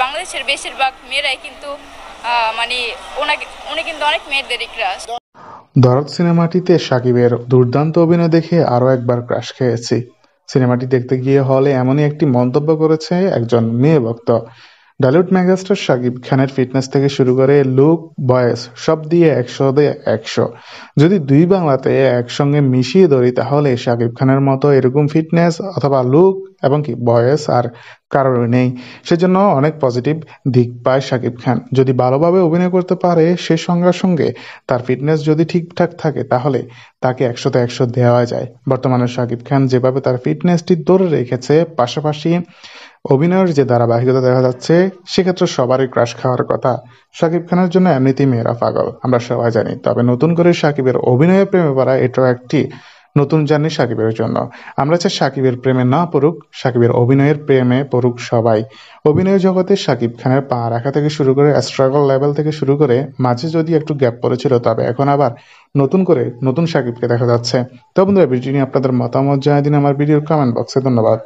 বাংলাদেশের বেশিরভাগ মেয়েরাই কিন্তু মানে উনি কিন্তু অনেক মেয়েদেরই ক্রাশ। দরদ সিনেমাটিতে শাকিবের দুর্দান্ত অভিনয় দেখে আরও একবার ক্রাশ খেয়েছি। সিনেমাটি দেখতে গিয়ে হলে এমনই একটি মন্তব্য করেছে একজন মেয়ে ভক্ত। ঢালিউড মেগাস্টার শাকিব খানের ফিটনেস থেকে শুরু করে লুক, বয়েস সব দিয়ে 100-তে 100। যদি দুই বাংলাতে একসঙ্গে মিশিয়ে ধরি তাহলে শাকিব খানের মতো এরকম ফিটনেস অথবা লুক এবং কি বয়েস আর কারোরই নেই। সেজন্য অনেক পজিটিভ দিক পায় শাকিব খান। যদি ভালোভাবে অভিনয় করতে পারে সে সঙ্গে সঙ্গে তার ফিটনেস যদি ঠিকঠাক থাকে তাহলে তাকে 100-তে 100 দেওয়া যায়। বর্তমানে শাকিব খান যেভাবে তার ফিটনেসটি ধরে রেখেছে, পাশাপাশি অভিনয়ের যে ধারাবাহিকতা দেখা যাচ্ছে, সেক্ষেত্রে সবারই ক্রাশ খাওয়ার কথা। শাকিব খানের জন্য এমনিতেই মেয়েরা পাগল, আমরা সবাই জানি। তবে নতুন করে শাকিবের অভিনয়ের প্রেমে পড়া এটাও একটি নতুন জার্নি শাকিবের জন্য। আমরা চাই শাকিবের প্রেমে না পড়ুক, শাকিবের অভিনয়ের প্রেমে পড়ুক সবাই। অভিনয় জগতে শাকিব খানের পা রাখা থেকে শুরু করে স্ট্রাগল লেভেল থেকে শুরু করে মাঝে যদি একটু গ্যাপ পড়েছিল, তবে এখন আবার নতুন করে নতুন শাকিবকে দেখা যাচ্ছে। তো বন্ধুরা, ভিডিও নিয়ে আপনাদের মতামত জানিয়ে দিন আমার ভিডিওর কমেন্ট বক্সে। ধন্যবাদ।